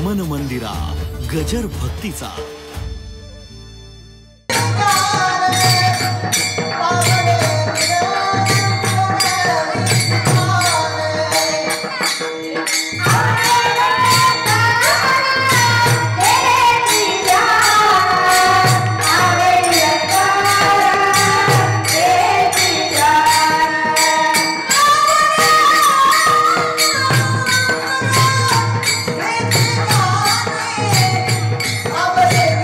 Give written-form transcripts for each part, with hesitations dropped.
मन मंदिरा गजर भक्तीचा। Hare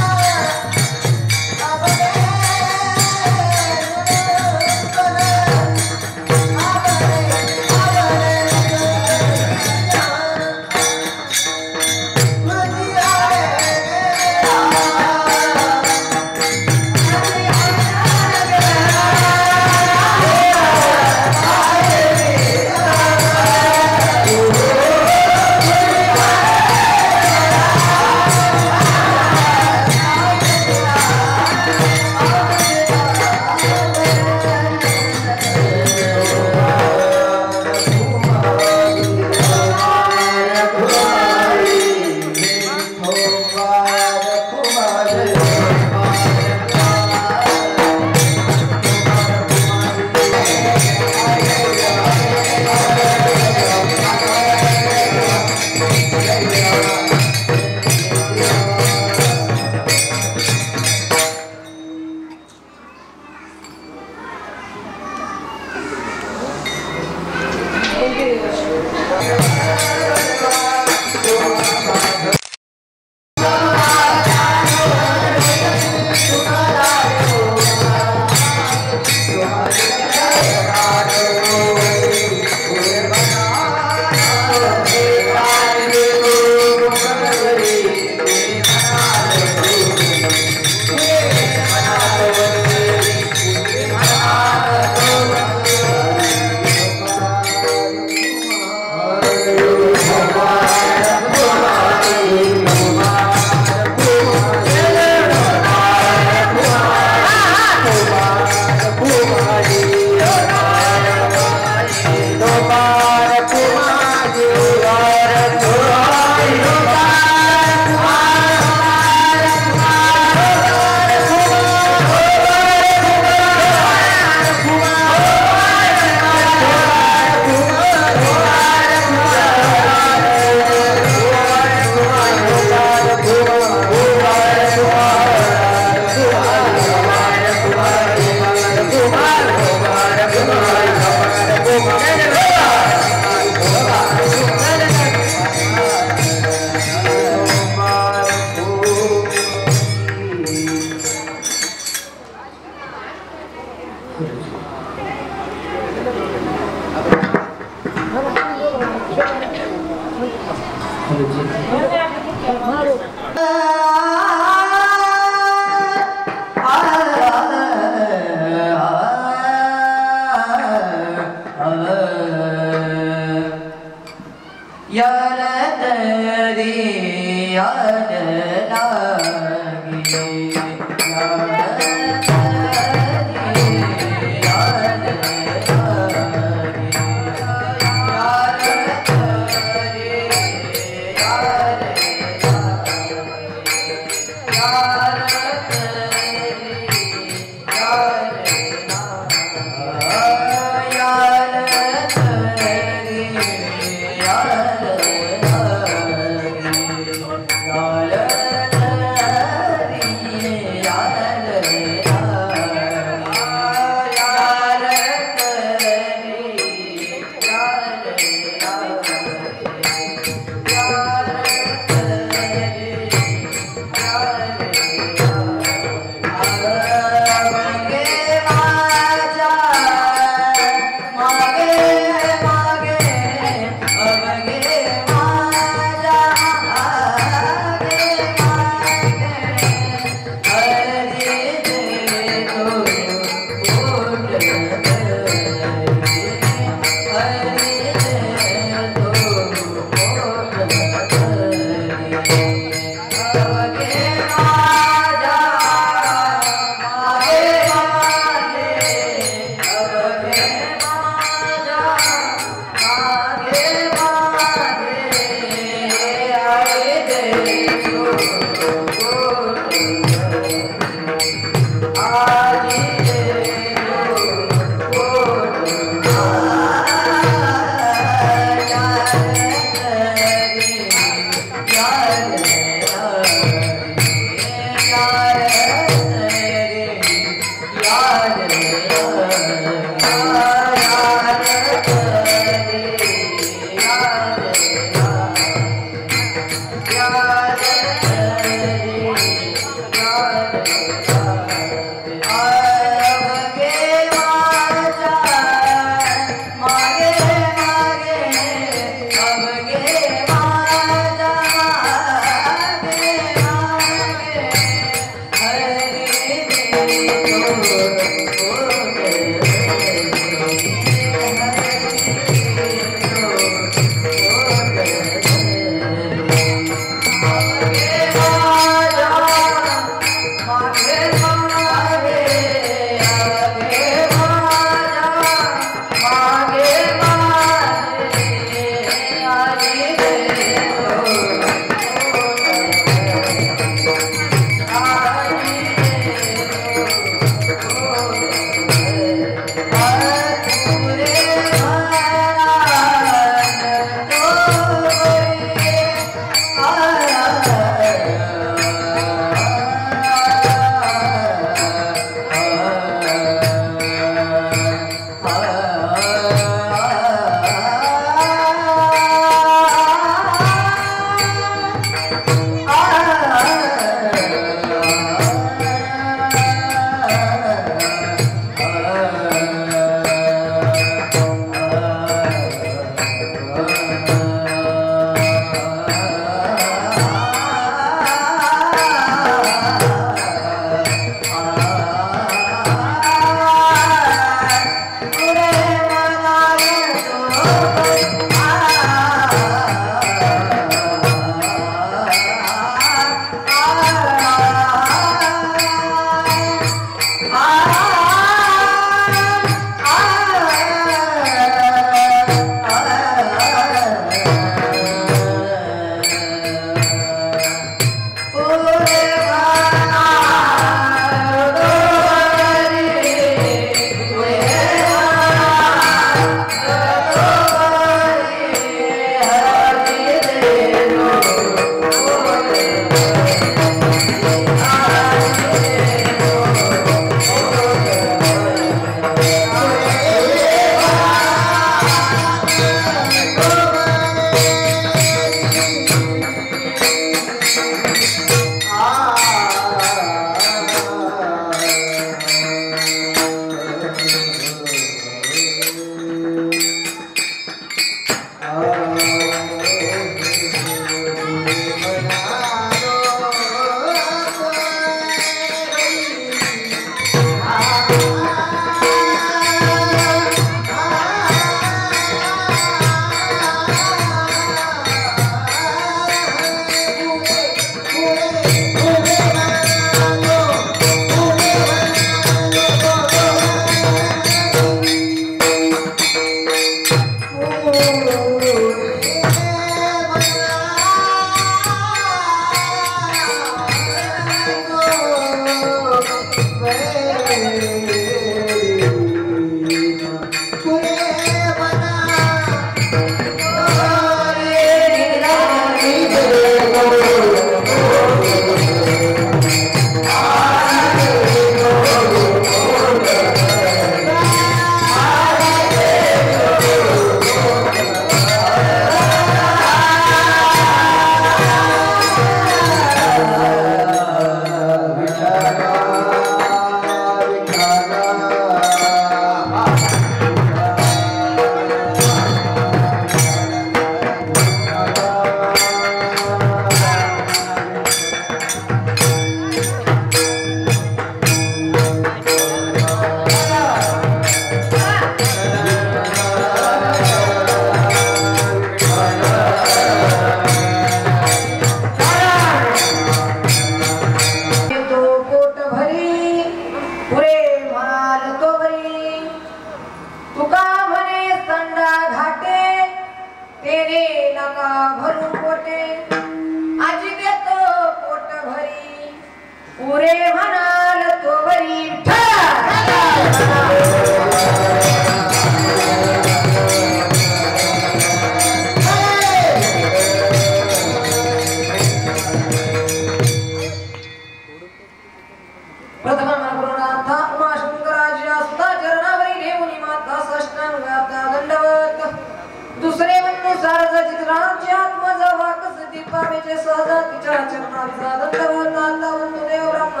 सहजा तिच्या चरणाचा दंडवत आता वंदुदेव ब्रह्म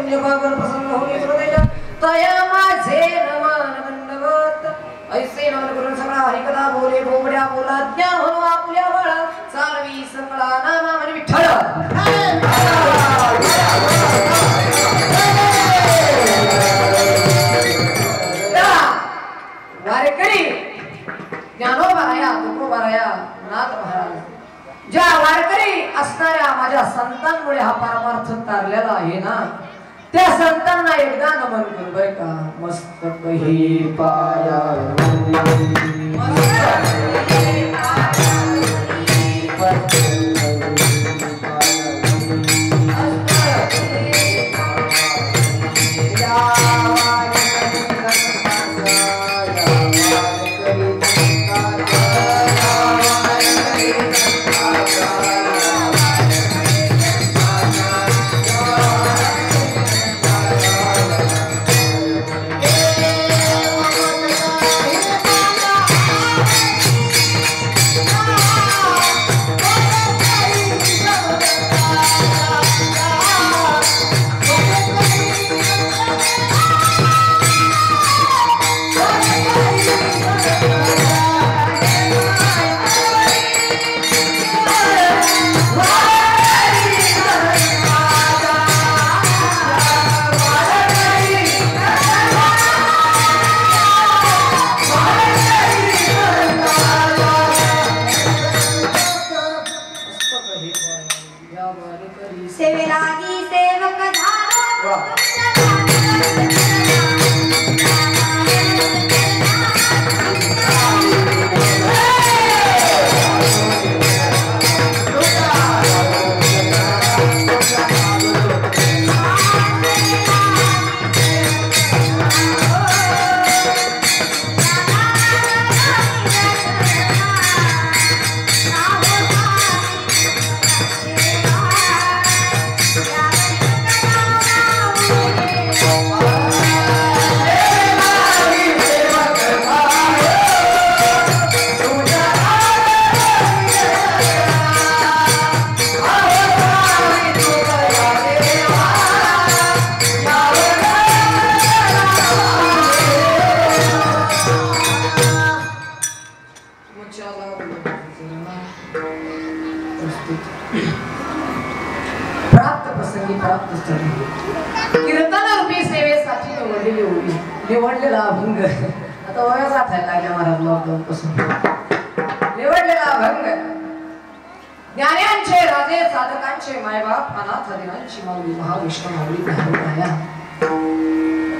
पुण्यभागर प्रसन्न होणे हृदय तया माझे नमन दंडवत ऐसे नमन करून सगळा हरिकथा बोले बोबड्या बोला ज्ञान हो आपुल्या बाळा चालवी सगळा नामा म्हणे विठ्ठल वारकरी ज्ञानोबाराया तुकोबाराया नाथ महाराज ज्या वारकरी असणाऱ्या माझ्या संतांमुळे हा परमार्थ तारलेला आहे ना त्या संतांना एकदा नमन करू बर का मस्तक ही पाया निवडलेला अभंग आता वयाच आठायला लागल्या महाराज लॉकडाऊन पासून निवडलेला अभंग ज्ञान्यांचे राजे साधकांचे मायबाप अनाथ दिनांची माऊली महाविष्णू माऊली ज्ञानोबाया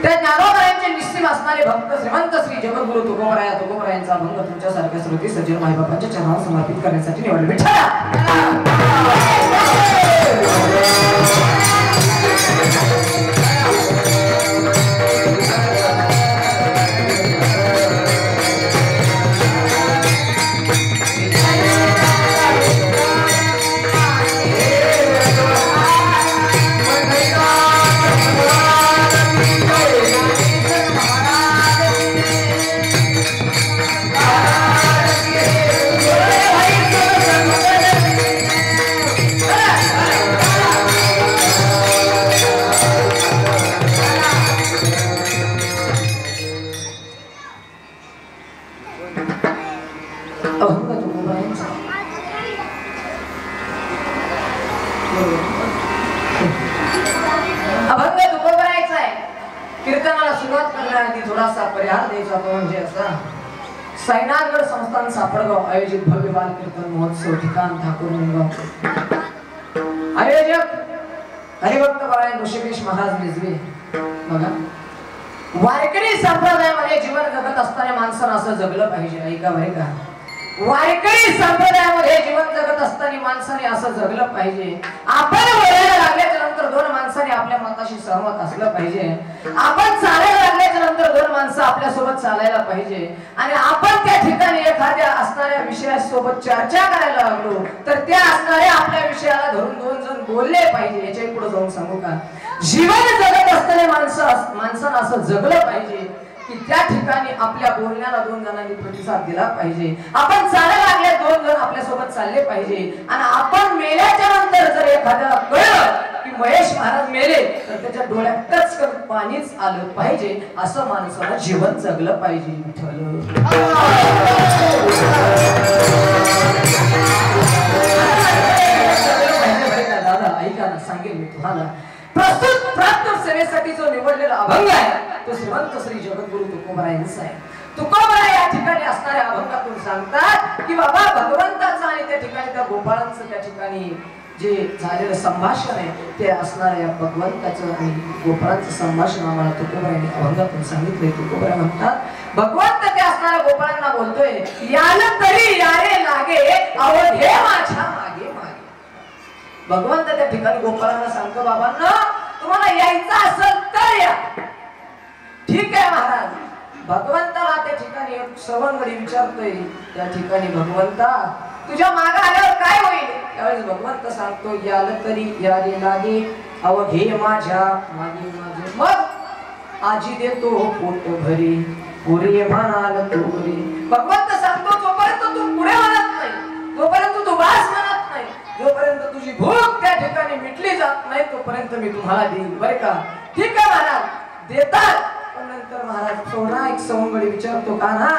त्या ज्ञानोबायांचे निश्चित असणारे भक्त श्रीमंत श्री जगद्गुरु तुकोबरायांचा अभंग तुमच्यासारख्या श्रुती सज्जन मायबापांच्या चरणावर समर्पित करण्यासाठी निवडले विठ्ठला अभंग तुकोबरायचा आहे कीर्तनाला सुरुवात करण्याआधी थोडासा परिहार द्यायचा तो म्हणजे असा सैनागड संस्थान सापडगाव आयोजित भव्य बाल कीर्तन महोत्सव ठिकाण ठाकूर मुंगाव आयोजक हरिभक्त परायण ऋषिकेश महाराज निजवे बघा वारकरी संप्रदायामध्ये जीवन जगत असताना माणसानं असं जगलं पाहिजे ऐका बरे का वारकरी संप्रदायामध्ये जीवन जगत असताना माणसाने असं जगलं पाहिजे आपण बोलायला लागल्याच्या नंतर दोन माणसाने आपल्या मताशी सहमत असलं पाहिजे आपण चालायला लागल्याच्या नंतर दोन माणसं आपल्या सोबत चालायला पाहिजे आणि आपण त्या ठिकाणी एखाद्या असणाऱ्या विषयासोबत चर्चा करायला लागलो तर त्या असणाऱ्या आपल्या विषयाला धरून दोन जण बोलले पाहिजे याच्या पुढे जाऊन सांगू का जीवन जगत असताना माणसानं असं जगलं पाहिजे की त्या ठिकाणी आपल्या बोलण्याला दोन जणांनी प्रतिसाद दिला पाहिजे आपण चालायला लागले दोन जण आपल्या सोबत चालले पाहिजे आणि आपण मेल्याच्या नंतर जर एखाद्याला कळलं की महेश महाराज मेले तर त्याच्या डोळ्यातच पाणीच आलं पाहिजे असं माणसानं जीवन जगलं पाहिजे दादा ऐका ना सांगेल मी तुम्हाला प्रस्तुत प्राप्त सेवेसाठी जो निवडलेला अभंग आहे तो श्रीमंत श्री जगद्गुरु तुकोबरायांचा आहे. तुकोबराय या ठिकाणी असणाऱ्या अभंगातून सांगतात की बाबा भगवंताचं आणि त्या ठिकाणी त्या गोपाळांचं त्या ठिकाणी जे झालेलं संभाषण आहे ते असणाऱ्या भगवंताचं आणि गोपाळांचं संभाषण आम्हाला तुकोबरायांनी अभंगातून सांगितलंय. तुकोबराय म्हणतात भगवंत ते असणाऱ्या गोपाळांना बोलतोय याल तरी यारे लागे अवघे माझ्या मागे मागे. भगवंत त्या ठिकाणी गोपाळांना सांगतो बाबांना तुम्हाला यायचं असेल तर या. ठीक आहे महाराज. भगवंताला त्या ठिकाणी एक श्रवणगडी विचारतोय त्या ठिकाणी भगवंता तुझ्या मागे आल्यावर काय होईल. त्यावेळेस भगवंत सांगतो याल तरी यारे लागे अवघे माझ्या मागे माझे. मग आजी देतो पोट भरी पुरे म्हणाल तुरे. भगवंत सांगतो जोपर्यंत तू पुढे म्हणत नाही तोपर्यंत तू वास म्हणत नाही जोपर्यंत तुझी भूक त्या ठिकाणी मिटली जात नाही तोपर्यंत मी तुम्हाला देईन बरे का. ठीक आहे महाराज देतात. पण नंतर महाराज सोना एक सवंगडी विचारतो का ना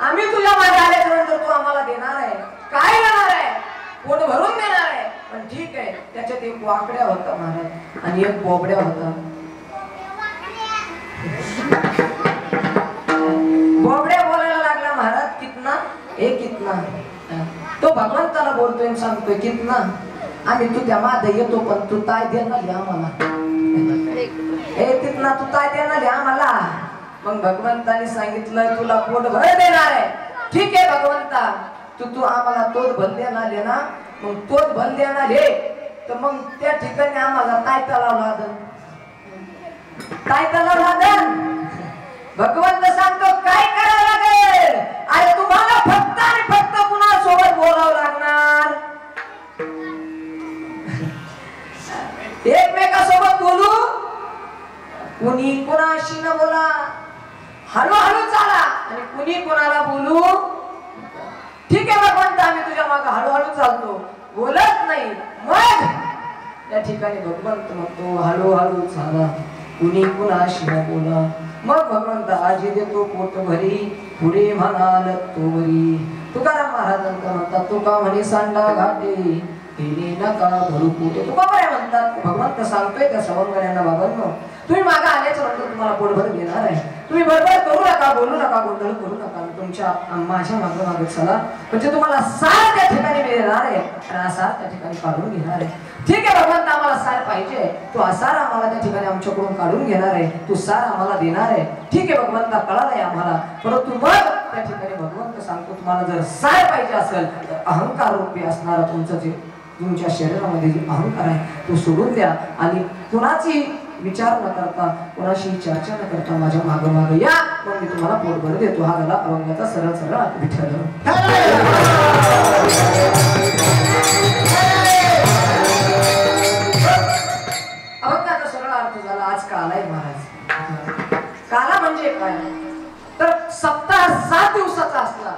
आम्ही तुझ्या मागे आल्याच्या नंतर तू आम्हाला देणार आहे काय देणार आहे. पोट भरून देणार आहे. पण ठीक आहे. त्याच्यात एक वाकड्या होता महाराज आणि एक बोबड्या होता. बोबड्या बोलायला लागला महाराज कितना एक कितना. तो भगवंताला बोलतोय सांगतोय कितना आम्ही तू त्या मागे येतो पण तू ताय देणार लिहा मला. कितना तू ताय देणार लिहा मला. मग भगवंताने सांगितलं तुला पोट भर देणार आहे. ठीक आहे भगवंता तू आम्हाला तोच भल देणार ना. मग तोच भल देणार हे तर मग त्या ठिकाणी आम्हाला काय तलाव लागल काय तलाव लागल. भगवंत सांगतो काय करावं लागेल. अरे तुम्हाला फक्त आणि फक्त कुणासोबत बोलावं लागणार. एकमेकासोबत बोलू कुणी कुणाशी न बोला हळूहळू चाला आणि कुणी कुणाला बोलू. ठीक आहे भगवंत आम्ही तुझ्या मागे हळूहळू चालतो बोलत नाही. मग त्या ठिकाणी भगवंत म्हणतो हळूहळू चाला कुणी कुणाशी न बोला. मग भगवंत आजी देतो पोट भरी पुढे म्हणाल तोवरी. तुकाराम महाराजांचा म्हणतात तुका म्हणे सांडा घाटे केले नका भरू पोटे. तुकाराम म्हणतात भगवंत सांगतोय त्या सवंगड्यांना बाबांनो तुम्ही मागे आल्याचं म्हणतो तुम्हाला पोटभर देणार आहे. तुम्ही बरोबर करू नका बोलू नका गोंधळ करू नका तुमच्या माझ्या मागे मागे चला म्हणजे तुम्हाला सार त्या ठिकाणी मिळणार आहे आणि सार त्या ठिकाणी काढून घेणार आहे. ठीक आहे भगवंत आम्हाला सार पाहिजे तू सार आम्हाला त्या ठिकाणी आमच्याकडून काढून घेणार आहे तू सार आम्हाला देणार आहे. ठीक आहे भगवंता कळालंय आम्हाला परंतु मग त्या ठिकाणी भगवंत सांगतो तुम्हाला जर सार पाहिजे असेल तर अहंकार रूपी असणारा तुमचं जे तुमच्या शरीरामध्ये जे अहंकार आहे तो सोडून द्या आणि कुणाची विचार न करता कोणाशी चर्चा न करता माझ्या मागे मागे या. मग मी तुम्हाला पोटभर देतो. हा झाला अभंगाचा सरळ सरळ विठ्ठल. अभंगाचा सरळ अर्थ झाला आज कालाय महाराज. काला म्हणजे काय तर सप्ताह 7 दिवसाचा असला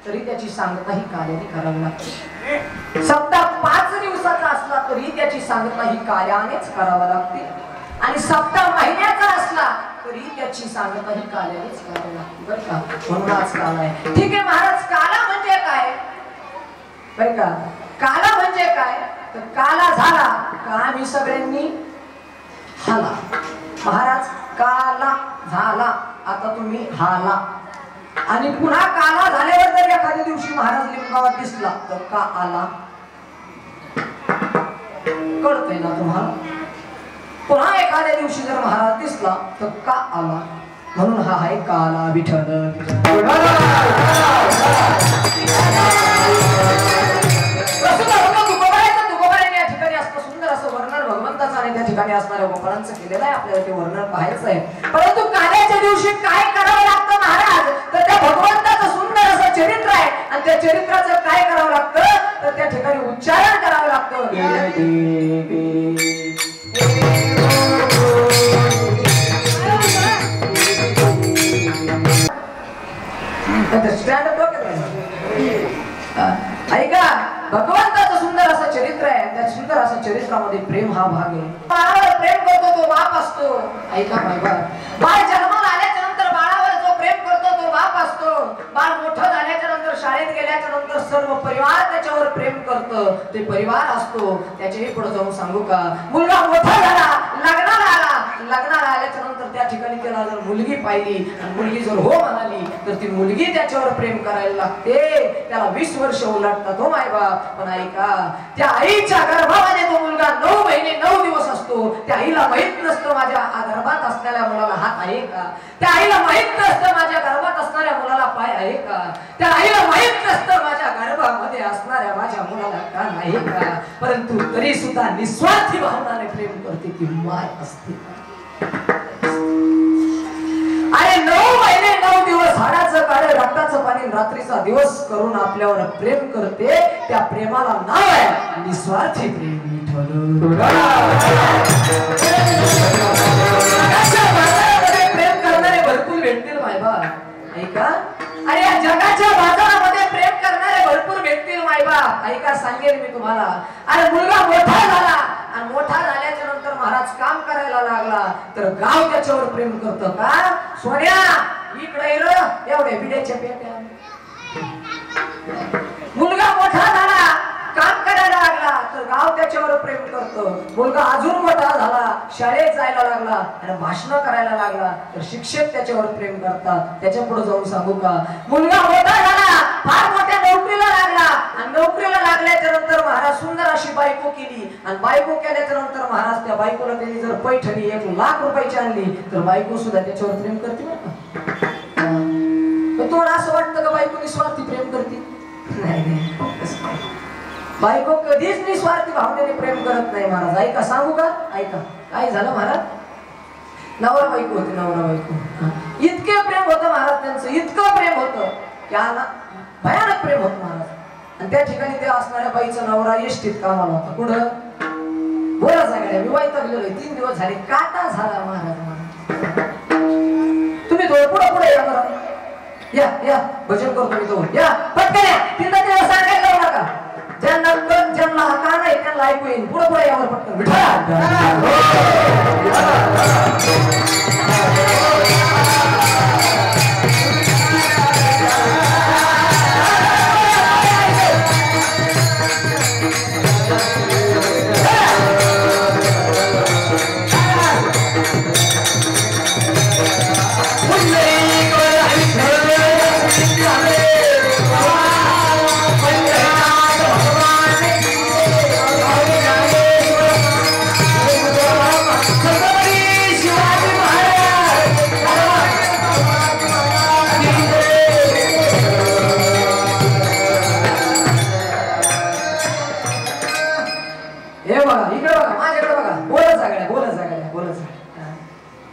तरी त्याची सांगता ही काल्याने करावी लागते. सप्ताह 5 दिवसाचा असला तरी त्याची सांगता ही काल्यानेच करावी लागते. आणि सप्ताह महिन्याचा असला तरी त्याची सांगता ही काल्यानेच करावी लागते बरं का. म्हणून आज काला आहे. ठीक आहे महाराज काला म्हणजे काय बरं का. काला म्हणजे काय तर काला झाला का आम्ही सगळ्यांनी हाला. महाराज काला झाला आता तुम्ही हाला आणि पुन्हा काला झाल्यावर जर एखाद्या दिवशी महाराज लिंगावर दिसला तर का आला कळतंय ना तुम्हाला. पुन्हा एखाद्या दिवशी जर महाराज दिसला तर का आला. म्हणून हा आहे काला विठ्ठल. तुकोबाराने या ठिकाणी असतं सुंदर असं वर्णन भगवंताचं आणि त्या ठिकाणी असणाऱ्या गोपाळांचं केलेलं आहे. आपल्याला ते वर्णन पाहायचं आहे. परंतु काल्याच्या दिवशी काय करावं लागतं महाराज तर त्या भगवंताचं सुंदर असं चरित्र आहे आणि त्या चरित्राचं काय करावं लागतं तर त्या ठिकाणी उच्चारण करावं लागतं. ऐका भगवंताचं सुंदर असं चरित्र आहे. त्या सुंदर असं चरित्र संसारामध्ये प्रेम हा भाग आहे. बाळावर प्रेम करतो तो बाप असतो. ऐका बाळ जन्माला आल्याच्या नंतर बाळावर जो प्रेम करतो तो बाप असतो. बाळ मोठं झाल्याच्या नंतर शाळेत गेल्याच्या नंतर सर्व परिवार त्याच्यावर प्रेम करतं ते परिवार असतो. त्याच्याही पुढे जाऊन सांगू का, मुलगा मोठा झाला, लग्नाला आल्याच्या नंतर त्या ठिकाणी त्याला जर मुलगी पाहिली आणि मुलगी जर हो म्हणाली तर ती मुलगी त्याच्यावर प्रेम करायला लागते. त्याला 20 वर्ष उलटतात हो मायबाप. पण ऐका, त्या आईच्या गर्भामध्ये तो मुलगा 9 महिने 9 दिवस असतो. त्या आईला माहित नसतं माझ्या गर्भात असणाऱ्या मुलाला हात आहे का. त्या आईला माहित नसतं माझ्या गर्भात असणाऱ्या मुलाला पाय आहे का. त्या आईला माहित नसतं माझ्या गर्भामध्ये असणाऱ्या माझ्या मुलाला कान आहे का. परंतु तरी सुद्धा निस्वार्थी भावनाने प्रेम करते ती माय असते. अरे 9 महिने 9 दिवस हाडाचं काढे रक्ताचं पाणी रात्रीचा दिवस करून आपल्यावर प्रेम करते. त्या प्रेमाला नाव आहे निस्वार्थी प्रेम. प्रेम करणारे भरपूर भेटतील मायबा. ऐका, अरे या जगाच्या बाजारामध्ये प्रेम करणारे भरपूर भेटतील मायबाप. ऐका, सांगेन मी तुम्हाला. अरे मुलगा मोठा झाला आणि मोठा झाल्याच्या नंतर महाराज काम करायला लागला तर गाव त्याच्यावर प्रेम करतं का. सोन्या इकडे एवढे बिड्याच्या पेट्या. मुलगा मोठा झाला, काम करायला लागला तर गाव त्याच्यावर प्रेम करतं. मुलगा अजून मोठा झाला, शाळेत जायला लागला आणि भाषण करायला लागला तर शिक्षक त्याच्यावर प्रेम करतात. त्याच्या पुढे जाऊन सांगू का, मुलगा मोठा झाला, फार मोठ्या नोकरीला लागला आणि नोकरीला लागल्याच्या नंतर महाराज सुंदर अशी बायको केली आणि बायको केल्याच्या नंतर महाराज त्या बायकोला त्यांनी जर पैठणी 1 लाख रुपयाची आणली तर बायको सुद्धा त्याच्यावर प्रेम करते ना. तुम्हाला असं वाटतं का बायको निस्वार्थी प्रेम करते? नाही, बायको कधीच निस्वार्थी भावनेने प्रेम करत नाही महाराज. ऐका, सांगू का, ऐका काय झालं महाराज. नवरा बायको होते, नवरा बायको. इतके प्रेम होतं महाराज त्यांचं, इतकं प्रेम होतं की भयानक प्रेम होतं महाराज. आणि त्या ठिकाणी ते असणाऱ्या बाईचा नवरा एसटीत कामाला होता. कुठं बोला सगळ्या मी वैतागलेलो 3 दिवस झाले, काटा झाला महाराज. तुम्ही थोडं पुढे या बरं. या भजन करतो मी तो. या पटकन या, 3 दिवस सांगायला जाऊ नका. ज्यांना का नाही त्यांना ऐकू येईल. पुढे यावर पटकन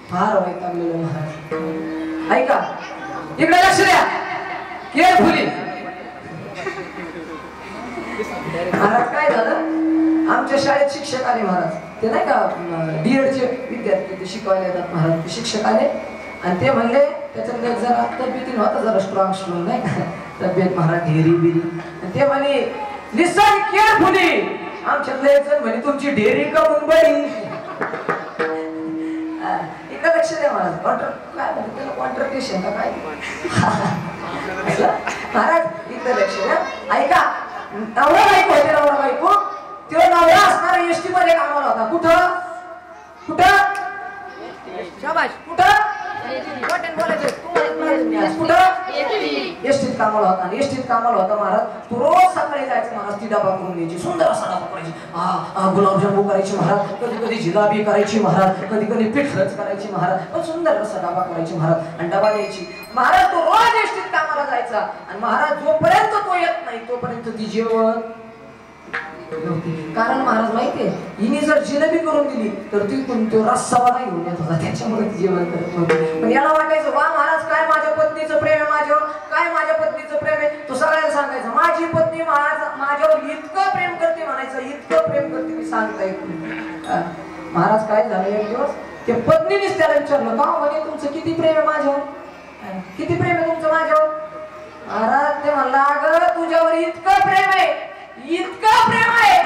फार वैतागलेलो महाराज. ऐका, इकडे लक्ष द्या केअरफुली. महाराज काय झालं, आमच्या शाळेत शिक्षक आले महाराज. ते नाही का डीएडचे विद्यार्थी ते शिकवायला येतात महाराज. ते शिक्षक आले आणि ते म्हणले त्याच्यात जरा तब्येतीने होता जरा स्ट्रॉंग नाही का तब्येत महाराज, ढेरी बिरी. ते म्हणे लिसन केअरफुली. आमच्यातलं एक जण म्हणे तुमची ढेरी का मुंबई. लक्ष द्या महाराज. काय म्हणतात त्याला, कॉन्ट्रॅक्टेशन का काय महाराज. इकडे लक्ष द्या. ऐका, नवरा बायको होते, नवरा बायको. तो नवरा असणारा एसटी मध्ये कामाला होता. कुठं शाबाश, कुठं एसटीत कामाला होता. आणि एसटीत कामाला होता महाराज. तो रोज सकाळी जायचं महाराज. ती डबा करून द्यायची, सुंदर असा डबा करायची. गुलाबजामू करायची महाराज, कधी कधी जिलाबी करायची महाराज, कधी कधी पिठलंच करायची महाराज. पण सुंदर असा डबा करायची महाराज आणि डबा द्यायची महाराज. तो रोज एसटीत कामाला जायचा आणि महाराज जोपर्यंत तो येत नाही तोपर्यंत ती जेवण. कारण महाराज माहितीये, हिने जर जिलेबी करून दिली तर ती तो रस्सावाला घेऊन येत होता, त्याच्यामुळे ती जेवण करत नव्हती. पण याला वाटायचं वा महाराज काय माझ्या पत्नीचं प्रेम आहे माझ्यावर, काय माझ्या पत्नीचं प्रेम आहे. तो सगळ्यांना सांगायचं माझी पत्नी माझ्यावर इतकं प्रेम करते म्हणायचं, इतकं प्रेम करते मी सांगता येत नाही. महाराज काय झालं एक दिवस, ते पत्नीनेच त्याला विचारलं का म्हणे तुमचं किती प्रेम आहे माझ्यावर, किती प्रेम आहे तुमचं माझ्यावर. महाराज ते म्हणला अगं तुझ्यावर इतकं प्रेम आहे, इतकं प्रेम आहे,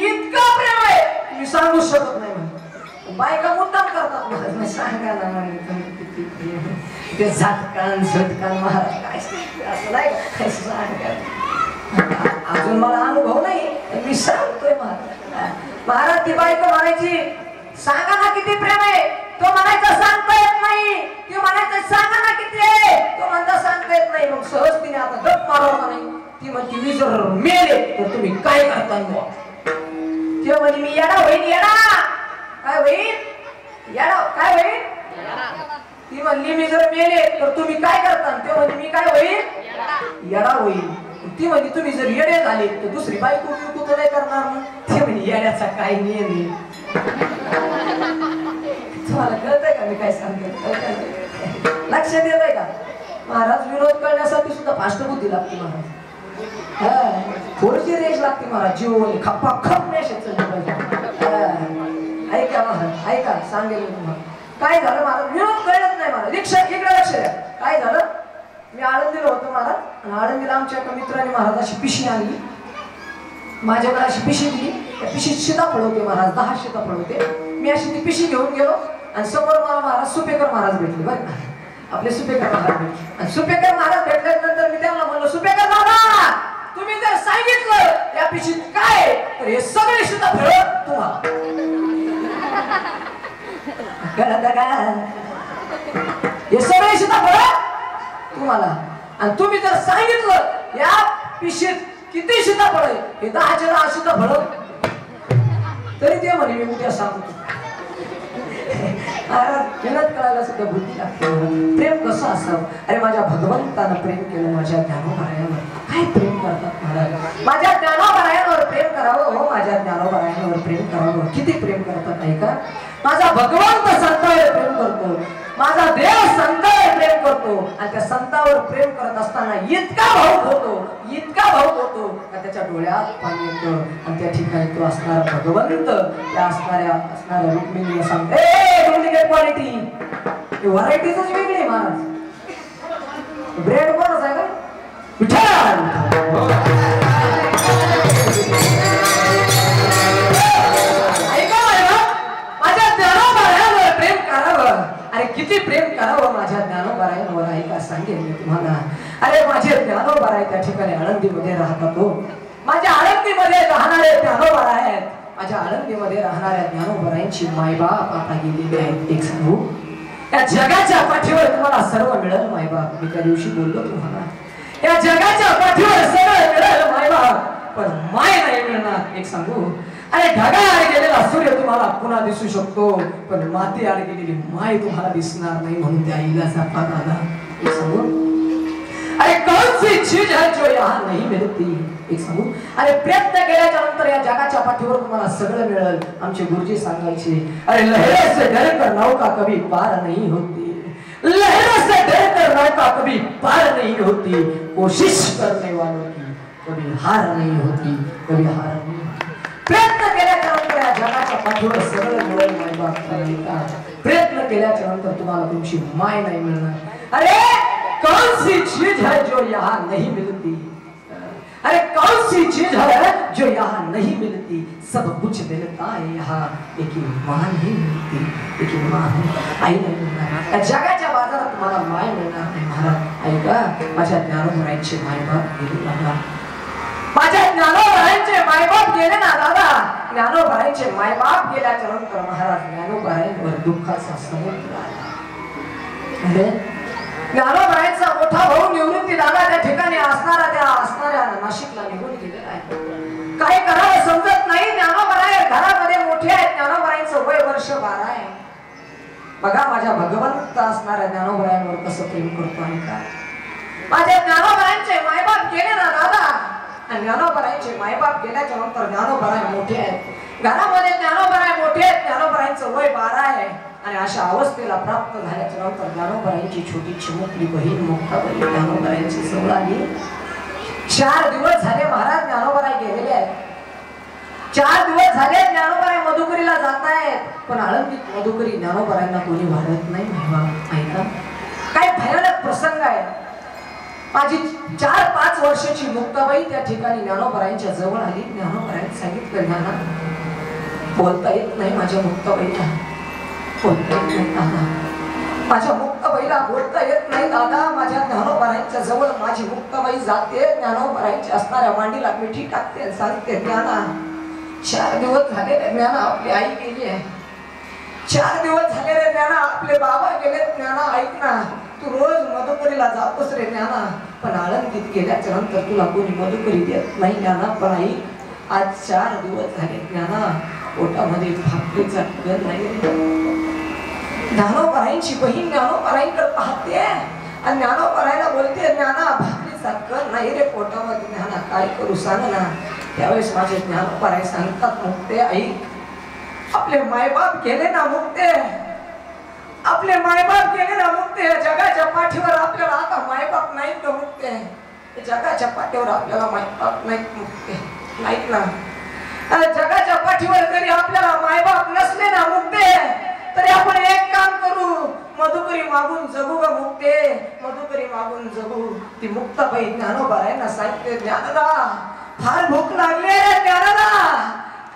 इतकं प्रेम आहे मी सांगू शकत नाही म्हणे. बायका मुद्दाम करतात महाराज. सांगा ना म्हणे तुम्ही किती प्रेम. ते झटकान झटकान महाराज काय असं नाही काय सांगा. अजून मला अनुभव नाही मी सांगतोय महाराज. महाराज ती बायका म्हणायची सांगा ना किती प्रेम आहे. तो म्हणायचा सांगता येत नाही. ती म्हणायचं सांगा ना किती आहे. तो म्हणता सांगता येत नाही. मग सहज तिने आता गप मारवला नाही. ती म्हणती मी जर मेले तर तुम्ही काय करता. ती म्हणे मी येडा होईन. येडा काय होईल. येडा काय होईल. ती म्हणली मी जर मेले तर तुम्ही काय करता. ते म्हणे मी काय होईल. येडा होईल. ती म्हणे तुम्ही जर येडे झाले तर दुसरी बायको बियको तर नाही करणार. ते म्हणे येड्याचा काय नियम आहे. तुम्हाला कळतंय का मी काय सांगते. लक्षात येत आहे का. महाराज विरोध करण्यासाठी सुद्धा फास्ट बुद्धी लागते महाराज. थोडीशी रेष लागते महाराज. जीवन खप्पा खप रेषेच ऐका महाराज ऐका सांगेल तुम्हाला. काय झालं महाराज विरोध कळत नाही महाराज. रिक्षा इकडे लक्ष द्या. काय झालं मी आळंदीला होतो महाराज. आणि आळंदीला आमच्या एका मित्राने महाराज अशी पिशी आणली. माझ्याकडे अशी पिशी दिली. त्या पिशीत सीताफळ होते महाराज. 10 सीताफळ होते. मी अशी ती पिशी घेऊन गेलो आणि समोर मला महाराज सुपेकर महाराज भेटले. बरं आपले सुपेकर महाराज भेटले. आणि सुपेकर महाराज भेटल्यानंतर मी त्यांना म्हणलो सुपेकर दादा तुम्ही जर सांगितलं या पिशीत काय तर हे सगळे सीताफळ तुम्हाला कळतं का. हे सगळे सीताफळ तुम्हाला. आणि तुम्ही जर सांगितलं या पिशीत किती सीताफळ आहे हे 10चे 10 सीताफळ तरी ते म्हणे मी उद्या सांगतो. विनोद कळायला सुद्धा बुद्धी लागते. प्रेम कसं असावं. अरे माझ्या भगवंतानं प्रेम केलं माझ्या ज्ञानोबरायांवर. काय प्रेम करतात महाराज. माझ्या ज्ञानोबरायांवर प्रेम करावं. हो माझ्या ज्ञानोबरायांवर प्रेम करावं. किती प्रेम करतात नाही का. माझा भगवंत संतावर प्रेम करतो. माझा देव संतावर प्रेम करतो. आणि त्या संतावर प्रेम करत असताना इतका भावुक होतो. इतका भावुक होतो का त्याच्या डोळ्यात पाणी येतं. आणि त्या ठिकाणी तो असणारा भगवंत त्या असणाऱ्या रुक्मिणीला सांगते डुप्लिकेट क्वालिटी व्हरायटीच वेगळी आहे महाराज. ब्रेड कोणच आहे का विठ्ठल. माझ्या ज्ञानोबरायांवर प्रेम करावं. अरे किती प्रेम करावं माझ्या ज्ञानोबरायांवर आहे का सांगेन मी तुम्हाला. अरे माझे ज्ञानोबराय त्या ठिकाणी आळंदीमध्ये राहतात. हो माझ्या आळंदीमध्ये राहणारे ज्ञानोबराय आहेत. माझ्या आळंदीमध्ये राहणाऱ्या ज्ञानोबरायांची मायबाप आता गेलेली आहेत. एक सांगू या जगाच्या पाठीवर तुम्हाला सर्व मिळेल मायबाप. मी त्या दिवशी बोललो तुम्हाला या जगाच्या पाठीवर सगळं मिळेल मायबाप पण माय नाही मिळणार. एक सांगू अरे ढगाआड गेलेला सूर्य तुम्हाला पुन्हा दिसू शकतो पण माती आड गेलेली माय तुम्हाला दिसणार नाही. म्हणून त्या आईला जपात आला. एक सांगू अरे कौन सी चीज है जो यहाँ नहीं मिलती. एक सांगू अरे प्रयत्न केल्याच्या नंतर या जगाच्या पाठीवर तुम्हाला सगळं मिळेल. आमचे गुरुजी सांगायचे अरे लहरों से डरकर नौका कभी पार नहीं होती. लहरों से डरकर नौका कभी पार नहीं होती. कोशिश करने वालों की कभी हार नहीं होती. कभी हार नहीं. प्रयत्न केल्याच्या नंतर या जगाच्या पाठीवर सगळं मिळेल मायबाप. प्रयत्न केल्याच्या नंतर तुम्हाला तुमची माय नाही मिळणार. अरे कौन सी चीज है जो यहाँ नहीं मिलती. अरे कौन सी चीज है जो यहाँ नहीं मिलती. सब कुछ मिलता है यहाँ लेकिन माँ नहीं मिलती. लेकिन माँ आई नहीं मिळणार. जगाच्या बाजारात तुम्हाला माय मिळणार नाही महाराज. ऐका माझ्या ज्ञानोबरायांचे मायबाप गेले दादा. माझ्या ज्ञानोबरायांचे मायबाप गेले ना दादा. ज्ञानोबरायांचे मायबाप गेल्याच्या नंतर महाराज ज्ञानोबरायांवर दुःखाचा समुद्र आला. अरे ज्ञानोबरायांचा मोठा भाऊ निवृत्ती दादा त्या ठिकाणी असणाऱ्या नाशिकला निघून गेलेला आहे. काय करावं समजत नाही. ज्ञानोबराय घरामध्ये मोठे आहेत. ज्ञानोबरायांचं वय वर्ष 12 आहे. बघा माझ्या भगवंत असणाऱ्या ज्ञानोबरायांवर कसं प्रेम करतो आणि काय. माझ्या ज्ञानोबरायांचे मायबाप गेले ना दादा. आणि ज्ञानोबरायांचे मायबाप गेल्याच्या नंतर ज्ञानोबराय मोठे आहेत. घरामध्ये ज्ञानोबराय मोठे आहेत. ज्ञानोबरायांचं वय 12 आहे. आणि अशा अवस्थेला प्राप्त झाल्याच्या नंतर ज्ञानोबरायांची छोटी चिमुकली बहीण मुक्ताबाई ज्ञानोबरायांची जवळ आली. 4 दिवस झाले महाराज ज्ञानोबराय गेलेले आहेत. 4 दिवस झाले ज्ञानोबराय मधुकरीला जात आहेत. पण आळंदीत मधुकरी ज्ञानोबरायांना कोणी वाढत नाही. ऐका काय भयानक प्रसंग आहे. माझी 4-5 वर्षाची मुक्ताबाई त्या ठिकाणी ज्ञानोबरायांच्या जवळ आली. ज्ञानोबरायांनी सांगितलं ज्ञाना बोलता येत नाही माझ्या मुक्ताबाईला, बोलता येत नाही दादा, माझ्या मुक्ताबाईला बोलता येत नाही दादा. माझ्या ज्ञानोबारायांच्या जवळ माझी मुक्ताबाई जाते, ज्ञानोबारायांच्या असणाऱ्या मांडीला मिठी टाकते, सांगते ज्ञाना 4 दिवस झाले रे ज्ञाना आपली आई गेली आहे, 4 दिवस झाले रे ज्ञाना आपले बाबा गेले, ज्ञाना ऐक ना, तू रोज मधुकरीला जातोस रे ज्ञाना, पण आळंदीत गेल्याच्या नंतर तुला कोणी मधुकरी देत नाही ज्ञाना. पण आई आज 4 दिवस झाले ज्ञाना पोटामध्ये भाकरीचा कण नाही रे. ज्ञानोबारायांची बहीण ज्ञानोबारायांकडे पाहते आणि ज्ञानोबारायला बोलते ज्ञाना भाकरीचा कण नाही रे पोटामध्ये, ज्ञाना काय करू सांग ना. त्यावेळेस माझे ज्ञानोबाराय सांगतात मुक्ते आई आपले मायबाप गेले ना मुक्ते, आपले मायबाप गेले ना मुक्ते, जगाच्या पाठीवर आपल्याला आता मायबाप नाहीत का मुक्ते, जगाच्या पाठीवर आपल्याला मायबाप नाहीत मुक्ते, नाहीत ना. जगाच्या पाठीवर जरी आपल्याला मायबाप नसले ना मुक्ते तरी आपण एक काम करू, मधुकरी मागून जगू ग मुक्ते, मधुकरी मागून जगू. ती मुक्ताबाई ज्ञानोबारायांना सांगते ज्ञानदा फार भूक लागली रे ज्ञानदा,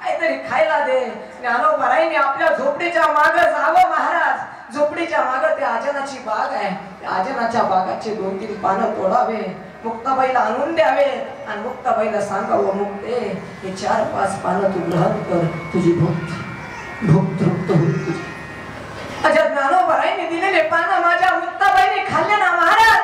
काहीतरी खायला दे. ज्ञानोबारायांनी आपल्या झोपडीच्या मागे जावं महाराज, झोपडीच्या मागे ते आजनाची बाग आहे, त्या आजनाच्या बागाचे 2-3 पानं तोडावे, मुक्ताबाईला आणून द्यावे आणि मुक्ताबाईला सांगावं मुक्ते हे 4-5 पानं तू ग्रहण कर, तुझी भूक तृप्त होईल तुझी. माझ्या ज्ञानोबारायांनी दिलेले पानं माझ्या मुक्ताबाईने खाल्ले ना महाराज,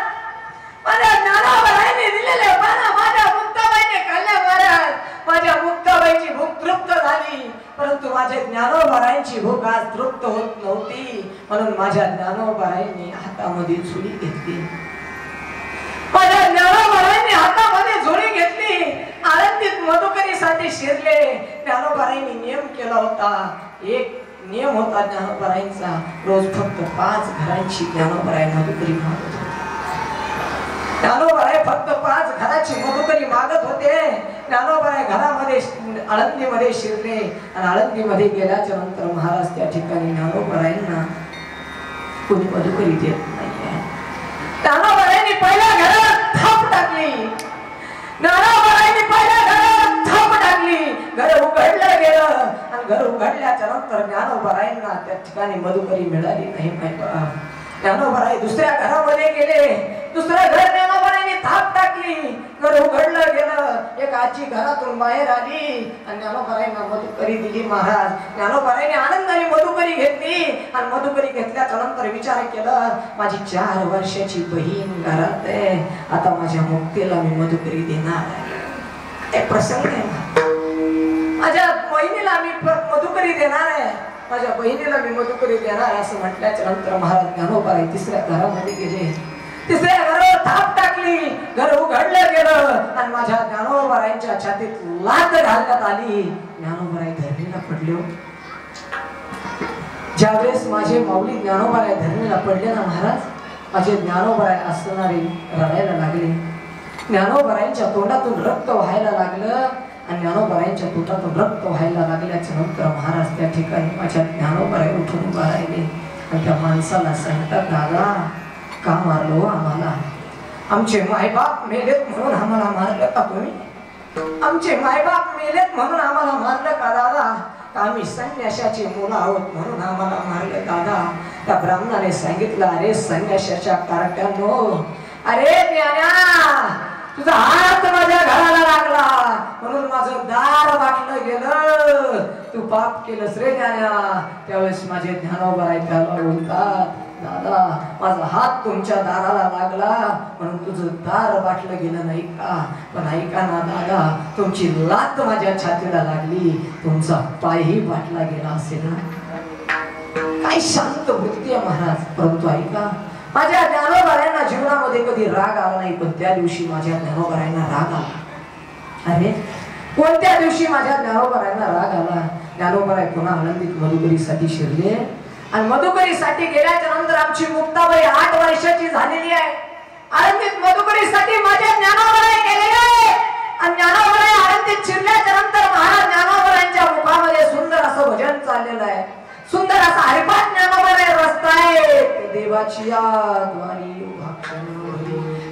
माझ्या ज्ञानोबारायांनी दिलेले पानं माझ्या मुक्ताबाईने खाल्ले महाराज. माझ्या मुक्ताबाईची भूक तृप्त झाली, परंतु माझ्या ज्ञानोबारायांची भूक आज तृप्त होत नव्हती, म्हणून माझ्या ज्ञानोबारायांनी हातामध्ये झोळी घेतली, माझ्या ज्ञानोबारायांनी हातामध्ये झोळी घेतली, आळंदीत मधुकरीसाठी शिरले. ज्ञानोबारायांनी नियम केला होता, एक नियम होता ज्ञानोबारायांचा, रोज फक्त 5 घरांची ज्ञानोबाराय मधुकरी मागत होते. ज्ञानोबाराय फक्त 5 घराची मधुकरी मागत होते. ज्ञानोबाराय घरामध्ये आळंदीमध्ये शिरले आणि आळंदीमध्ये गेल्याच्या नंतर महाराज त्या ठिकाणी ज्ञानोबारायांना कोणी मधुकरी देत नाहीये. ज्ञानोबारायांनी पहिल्या घरात थाप टाकली, ज्ञानोबारायांनी पहिल्या घरात थाप टाकली, घर उघडलं गेलं आणि घर उघडल्याच्या नंतर ज्ञानोबारायांना त्या ठिकाणी मधुकरी मिळाली नाही. ज्ञानोबाराय दुसऱ्या घरामध्ये गेले, दुसऱ्या घर ज्ञानोबारायांनी थाप टाकली, घर उघडलं गेलं, एक आजी घरातून बाहेर आली आणि ज्ञानोबारायांना मधुकरी दिली महाराज. ज्ञानोबारायांनी आनंदाने मधुकरी घेतली आणि मधुकरी घेतल्याच्या नंतर विचार केला माझी 4 वर्षाची बहीण घरात आहे, आता माझ्या मुक्तीला मी मधुकरी देणार आहे. एक प्रसंग आहे, माझ्या बहिणीला मी मधुकरी देणार आहे, माझ्या बहिणीला मी मधुकरी देणार असं म्हटल्याच्या नंतर महाराज ज्ञानोबाराय तिसऱ्या घरामध्ये गेले, तिसऱ्या घरावर थाप टाकली, घर उघडलं गेलं आणि माझ्या ज्ञानोबारायांच्या छातीत लाथ घालण्यात आली. ज्ञानोबाराय धरणीला पडले. ज्यावेळेस माझे माऊली ज्ञानोबाराय धरणीला पडले ना महाराज, माझे ज्ञानोबाराय असणारे रडायला लागले, ज्ञानोबारायांच्या तोंडातून रक्त व्हायला लागलं आणि ज्ञानोबारायांच्या तोंडातून रक्त व्हायला लागल्याच्या नंतर महाराज त्या ठिकाणी माझ्या ज्ञानोबाराय उठून उभा राहिले आणि त्या माणसाला सांगतात दादा का मारलो आम्हाला, आमचे मायबाप मेलेत म्हणून आम्हाला मारलं का तुम्ही, आमचे मायबाप मेलेत म्हणून आम्हाला मारलं का दादा, का आम्ही संन्याशाची मुलं आहोत म्हणून आम्हाला मारलं दादा. त्या ब्राह्मणाने सांगितलं अरे संन्याशाच्या कारट्यानो, अरे ज्ञाना तुझा हात माझ्या घराला लागला म्हणून माझं दार वाटलं गेलं, तू पाप केलंस रे ज्ञाना. त्यावेळेस माझे ज्ञानोबाराय त्याला बोलतात दादा माझा हात तुमच्या दाराला लागला म्हणून तुझं दार वाटलं गेलं नाही का, पण ऐका ना दादा तुमची लात माझ्या छातीला लागली, तुमचा पायही वाटला गेला असेल ना. काय शांत वृत्ती आहे महाराज. परंतु ऐका माझ्या ज्ञानोबारायांना जीवनामध्ये कधी राग आला नाही, पण त्या दिवशी माझ्या ज्ञानोबारायांना राग आला. अरे कोणत्या दिवशी माझ्या ज्ञानोबारायांना राग आला. ज्ञानोबाराय पुन्हा आळंदीत मधुकरीसाठी शिरले आणि मधुकरीसाठी गेल्याच्या नंतर आमची मुक्ताबाई 8 वर्षाची झालेली आहे. आळंदीत मधुकरीसाठी माझ्या ज्ञानोबाराय गेलेले आहे आणि ज्ञानोबाराय आळंदीत शिरल्याच्या नंतर महाराज ज्ञानोबारायांच्या मुखामध्ये सुंदर असं भजन चाललेलं आहे, सुंदर असा हरिपाठ ज्ञानोबाराय रचताय, देवाची द्वारी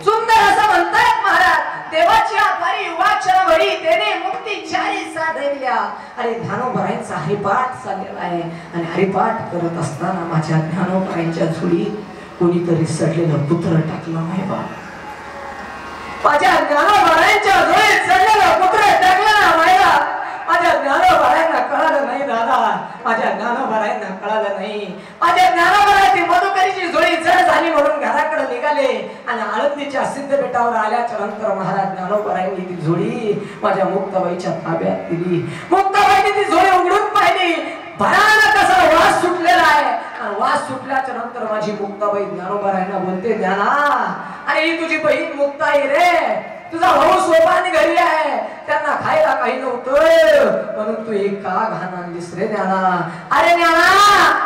सुंदर असं म्हणतायत महाराज, देवाची आभारी युवाक्षर भरी तेने मुक्ती चारी साधल्या. अरे ज्ञानोबरायांचा हरिपाठ चाललेला आहे आणि हरिपाठ करत असताना माझ्या ज्ञानोबरायांच्या झुळी कोणीतरी सडलेलं पुत्र टाकलं नाही बा. माझ्या ज्ञानोबरायांच्या झुळीत सडलेलं पुत्र टाकलं ना मायला. माझ्या ज्ञानोबरायांना कळालं नाही दादा. माझ्या ज्ञानोबरायांना कळालं नाही. माझ्या ज्ञानोबराची मधुकरीची झोळी जड झाली म्हणून घराकडे निघाले आणि आळंदीच्या सिद्धपीठावर आल्याच्या नंतर महाराज ज्ञानोबरायांनी ती झोळी माझ्या मुक्ताबाईच्या ताब्यात दिली. मुक्ताबाईने ती झोळी उघडून पाहिली. भयानक असा वास सुटलेला आहे आणि वास सुटल्याच्या नंतर माझी मुक्ताबाई ज्ञानोबरायांना बोलते, ज्ञाना अरे ही तुझी बहीण मुक्ताई रे. तुझा भाऊ सोपान घरी आहे, त्यांना खायला काही नव्हतं म्हणून तू एक का घाण आणलीस रे ज्ञाना. अरे ज्ञाना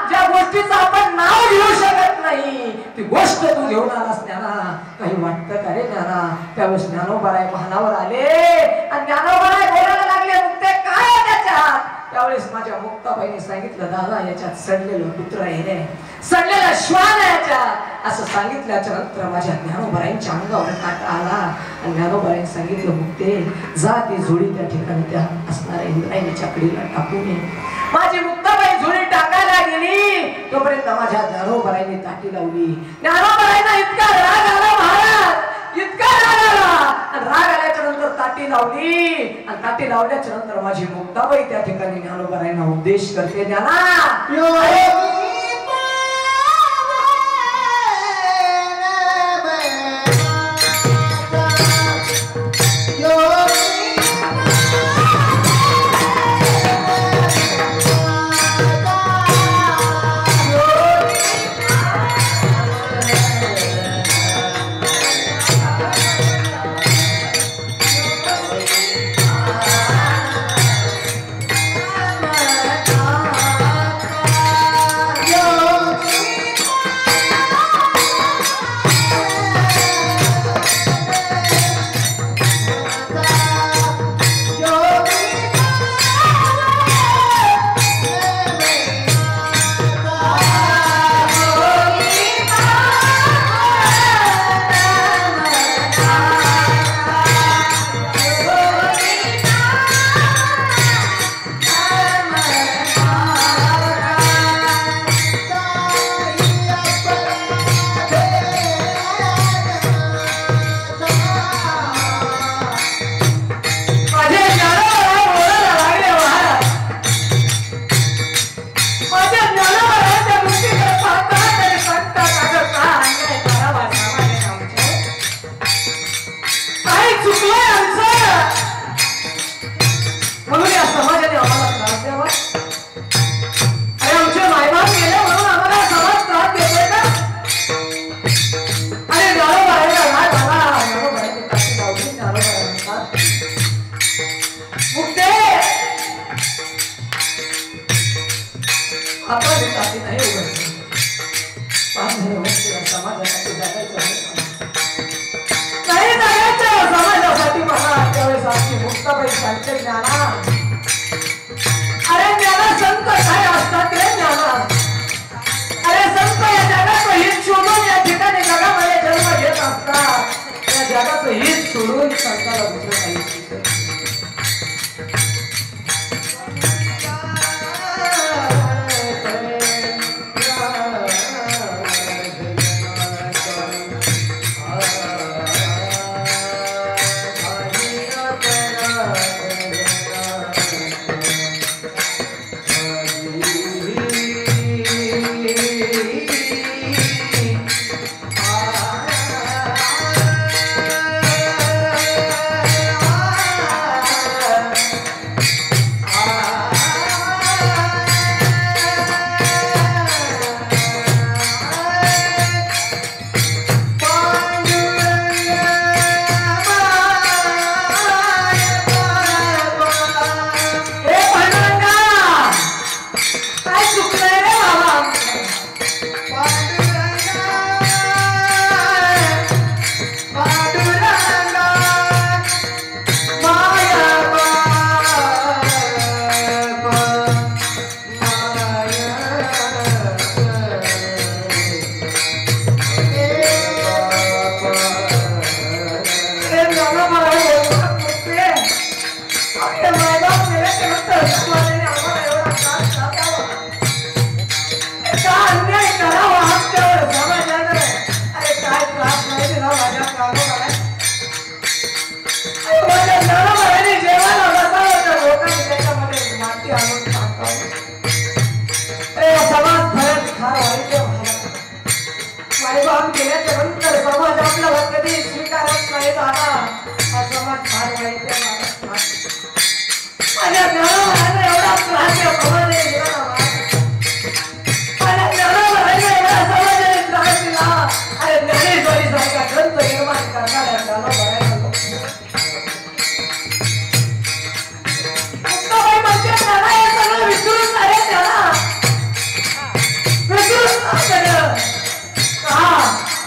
ज्या गोष्टीचं आपण नाव घेऊ शकत नाही ती गोष्ट तू घेऊन आलास ज्ञाना. काही वाटतं का रे ज्ञाना. त्यावेळेस ज्ञानोबराय भानावर आले आणि ज्ञानोबराय बोलायला लागले, मुक्ते काय त्याच्यात. त्यावेळेस माझ्या मुक्ताबाईने सांगितलं, दादा याच्यात सडलेलं पुत्र आहे रे, सडलेला श्वान आहे याच्यात. असं सांगितल्याच्या नंतर माझ्या ज्ञानोबरायांच्या अंगावर काटा आला आणि ज्ञानोबरायांनी सांगितलं, मुक्ते जा ती झोळी त्या ठिकाणी त्या असणाऱ्या इंद्रायणीच्या कडीला टाकून ये. माझी मुक्ताबाई झोळी टाकायला गेली तोपर्यंत माझ्या ज्ञानोबरायांनी ताटी लावली. ज्ञानोबरायांना इतका राग आला महाराज, इतका राग आला आणि राग आल्याच्या नंतर ताटी लावली आणि ताटी लावल्याच्या नंतर माझी मुक्ताबाई त्या ठिकाणी ज्ञानोबरायांना उपदेश करते, ज्ञाना काम केल्याच्या नंतर समाज आपल्याला कधी स्वीकारत नाही दादा हा समाज फार वाईट आहे माझ्या ज्ञानावर एवढा त्रास समाजाने दिला ना माझ्या ज्ञानावर एवढा समाजाने त्रास दिला अरे ज्ञानेश्वरी सारखा ग्रंथ निर्माण करणाऱ्या ज्ञानोबा विसरून आहे त्याला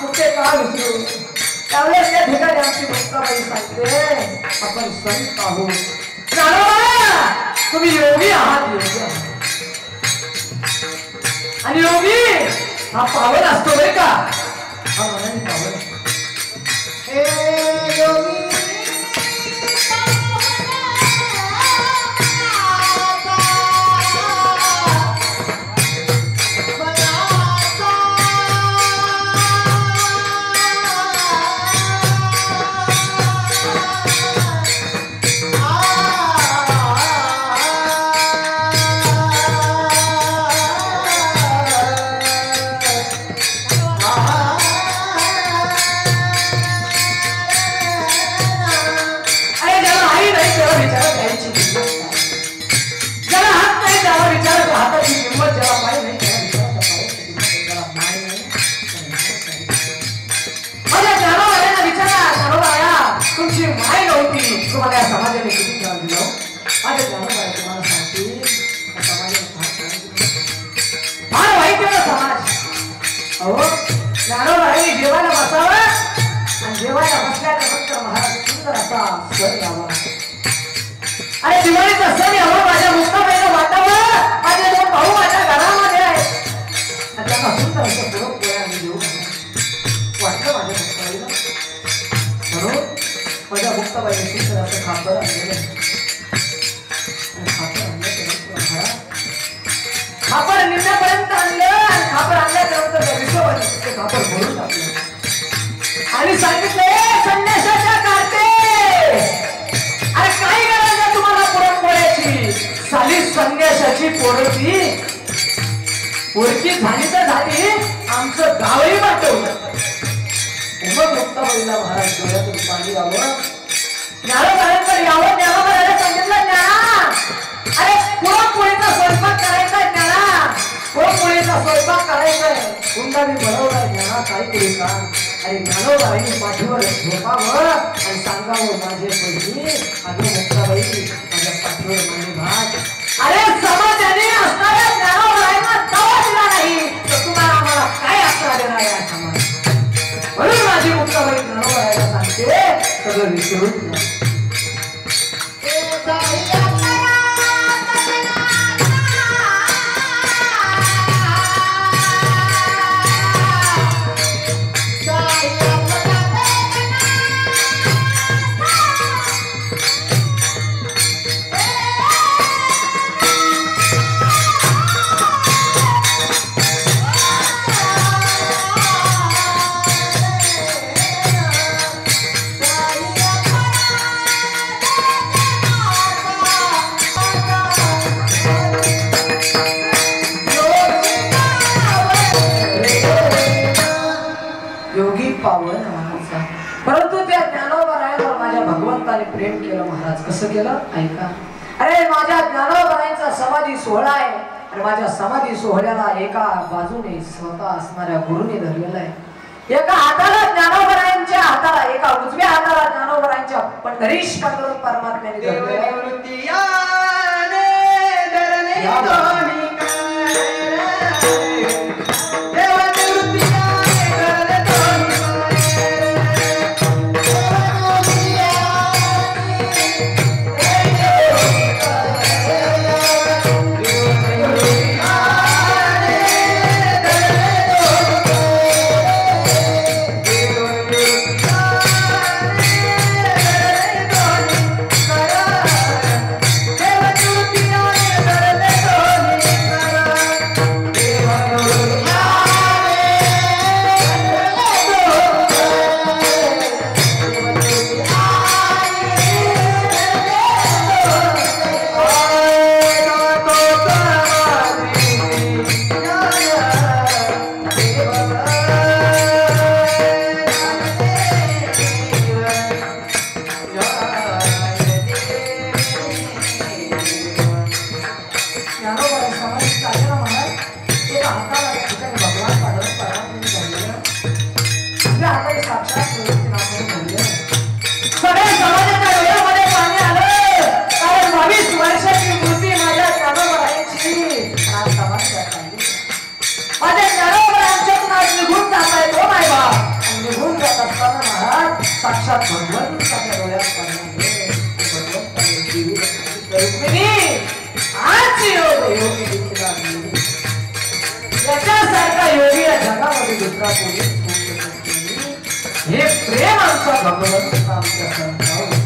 कुठे का विसरू त्यावेळेस त्या ठिकाणी आमची मुक्ताबाई सांगते आपण संत आहोत तुम्ही योगी आहात योगी आणि योगी हा पावन असतो बरे का हा मनाने पावन हे योगी समाजाने किती त्रास दिला माझ्या ज्ञानोबाई तुम्हाला सांगतील समाजाने फार वाईट आहे समाज अहो ज्ञानोबाई जेवायला बसावं आणि जेवायला बसल्याच्या नंतर महाराज सुंदर असा सण यावा अरे दिवाळीचा सण यावं माझ्या मुक्ताबाईला वाटावं माझे दोन भाऊ माझ्या घरामध्ये आहेत आणि त्यांना सुंदर असं पुरं पोळ्या मी देऊ वाटलं माझ्या मुक्ताबाईला म्हणून माझ्या मुक्ताबाईने सुंदर असं खापर आणलेलं खापर निम्म्यापर्यंत आणलं आणि खापर आणल्यानंतर त्या विश्वाने ते खापर भरून टाकलं आणि सांगितलं संन्यासाच्या कार्ते अरे काय करायचं तुम्हाला पुरणपोळ्याची साली संन्यासाची पोरची पोरकी झाली तर झाली आमचं गावही वाटवलं मग मुक्ताबाईला महाराज डोळ्यातून पाणी यावं ज्ञानोबाईंकडे यावं ज्ञानोबाईला सांगितलं ज्ञाना अरे पुरणपोळीचा स्वयंपाक करायचाय ज्ञाना पुरणपोळीचा स्वयंपाक करायचाय कुंडाने बनवलाय ज्ञाना काय करू का अरे ज्ञानोबाईंनी पाठीवर झोपावं आणि सांगावं माझे बहिणी अगं मुक्ताबाई माझ्या पाठीवर माझे भात अरे समाजाने असणाऱ्या ज्ञानोबाईंना दवा दिला नाही तर तुम्हाला आम्हाला काय असणार देणार आहे समाज म्हणून माझी मुक्ताबाई ज्ञानोबाईला सांगते सगळं विसरून परंतु त्या ज्ञानोबाईंवर माझ्या भगवंताने प्रेम केलं महाराज कसं केलं ऐका अरे माझ्या ज्ञानोबाईंचा समाधी सोहळा आहे आणि माझ्या समाधी सोहळ्याला एका बाजूने स्वतः असणाऱ्या गुरुने धरलेला आहे एका हाताला ज्ञानोबाईंच्या हाताला एका उजव्या हाताला ज्ञानोबाईंच्या पंढरीश पांडुरंग परमात्म्याने धरलेला दुसरा कोणी हे प्रेम आमचा भगवंत आमच्या संतावर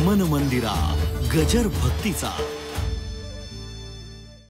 मन मंदिरा गजर भक्तीचा